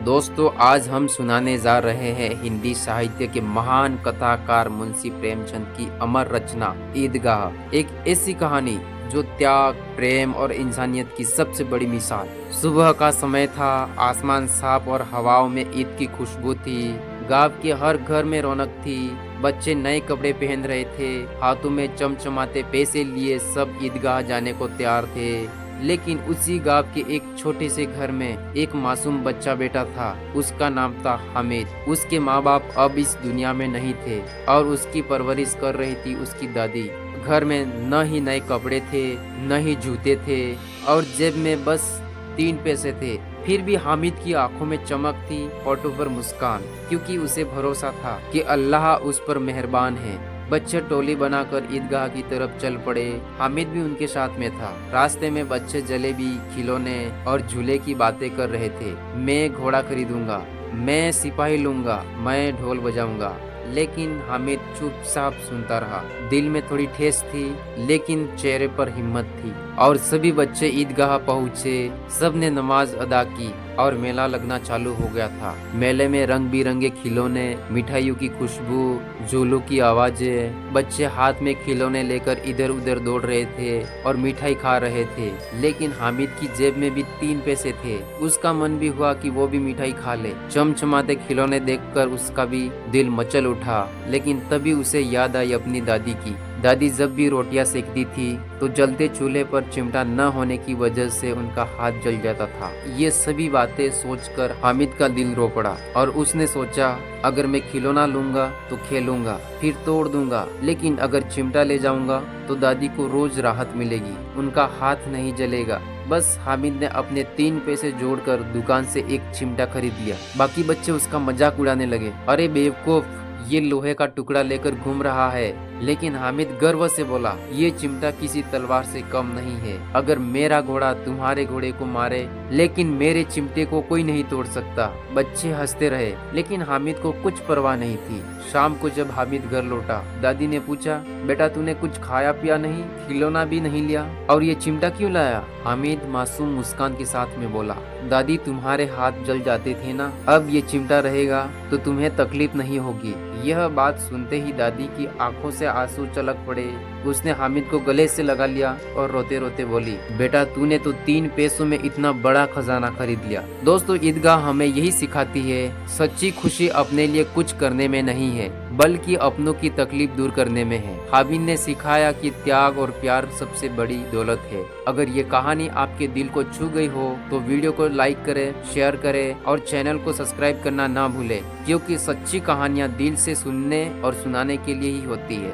दोस्तों आज हम सुनाने जा रहे हैं हिंदी साहित्य के महान कथाकार मुंशी प्रेमचंद की अमर रचना ईदगाह। एक ऐसी कहानी जो त्याग, प्रेम और इंसानियत की सबसे बड़ी मिसाल। सुबह का समय था, आसमान साफ और हवाओं में ईद की खुशबू थी। गांव के हर घर में रौनक थी। बच्चे नए कपड़े पहन रहे थे, हाथों में चमचमाते पैसे लिए सब ईदगाह जाने को तैयार थे। लेकिन उसी गांव के एक छोटे से घर में एक मासूम बच्चा बैठा था। उसका नाम था हामिद। उसके माँ बाप अब इस दुनिया में नहीं थे और उसकी परवरिश कर रही थी उसकी दादी। घर में न ही नए कपड़े थे, न ही जूते थे और जेब में बस 3 पैसे थे। फिर भी हामिद की आंखों में चमक थी, होठों पर मुस्कान, क्योंकि उसे भरोसा था कि अल्लाह उस पर मेहरबान है। बच्चे टोली बनाकर ईदगाह की तरफ चल पड़े। हामिद भी उनके साथ में था। रास्ते में बच्चे जलेबी, खिलौने और झूले की बातें कर रहे थे। मैं घोड़ा खरीदूंगा, मैं सिपाही लूंगा, मैं ढोल बजाऊंगा। लेकिन हामिद चुपचाप सुनता रहा। दिल में थोड़ी ठेस थी, लेकिन चेहरे पर हिम्मत थी। और सभी बच्चे ईदगाह पहुँचे। सब ने नमाज अदा की और मेला लगना चालू हो गया था। मेले में रंग बिरंगे खिलौने, मिठाइयों की खुशबू, झूलों की आवाजें। बच्चे हाथ में खिलौने लेकर इधर उधर दौड़ रहे थे और मिठाई खा रहे थे। लेकिन हामिद की जेब में भी 3 पैसे थे। उसका मन भी हुआ कि वो भी मिठाई खा ले। चमचमाते खिलौने देखकर उसका भी दिल मचल उठा। लेकिन तभी उसे याद आई अपनी दादी की। दादी जब भी रोटियां सेकती थी तो जलते चूल्हे पर चिमटा न होने की वजह से उनका हाथ जल जाता था। ये सभी बातें सोचकर हामिद का दिल रो पड़ा और उसने सोचा, अगर मैं खिलौना लूंगा तो खेलूंगा, फिर तोड़ दूंगा, लेकिन अगर चिमटा ले जाऊंगा तो दादी को रोज राहत मिलेगी, उनका हाथ नहीं जलेगा। बस हामिद ने अपने 3 पैसे जोड़कर दुकान से एक चिमटा खरीद लिया। बाकी बच्चे उसका मजाक उड़ाने लगे, अरे बेवकूफ, ये लोहे का टुकड़ा लेकर घूम रहा है। लेकिन हामिद गर्व से बोला, ये चिमटा किसी तलवार से कम नहीं है। अगर मेरा घोड़ा तुम्हारे घोड़े को मारे, लेकिन मेरे चिमटे को कोई नहीं तोड़ सकता। बच्चे हंसते रहे, लेकिन हामिद को कुछ परवाह नहीं थी। शाम को जब हामिद घर लौटा, दादी ने पूछा, बेटा तूने कुछ खाया पिया नहीं, खिलौना भी नहीं लिया, और ये चिमटा क्यों लाया? हामिद मासूम मुस्कान के साथ में बोला, दादी तुम्हारे हाथ जल जाते थे ना, अब ये चिमटा रहेगा तो तुम्हें तकलीफ नहीं होगी। यह बात सुनते ही दादी की आंखों से आंसू छलक पड़े। उसने हामिद को गले से लगा लिया और रोते रोते बोली, बेटा तूने तो 3 पैसों में इतना बड़ा खजाना खरीद लिया। दोस्तों ईदगाह हमें यही सिखाती है, सच्ची खुशी अपने लिए कुछ करने में नहीं है, बल्कि अपनों की तकलीफ दूर करने में है। हामिद ने सिखाया कि त्याग और प्यार सबसे बड़ी दौलत है। अगर ये कहानी आपके दिल को छू गई हो तो वीडियो को लाइक करें, शेयर करें और चैनल को सब्सक्राइब करना ना भूलें, क्योंकि सच्ची कहानियाँ दिल से सुनने और सुनाने के लिए ही होती है।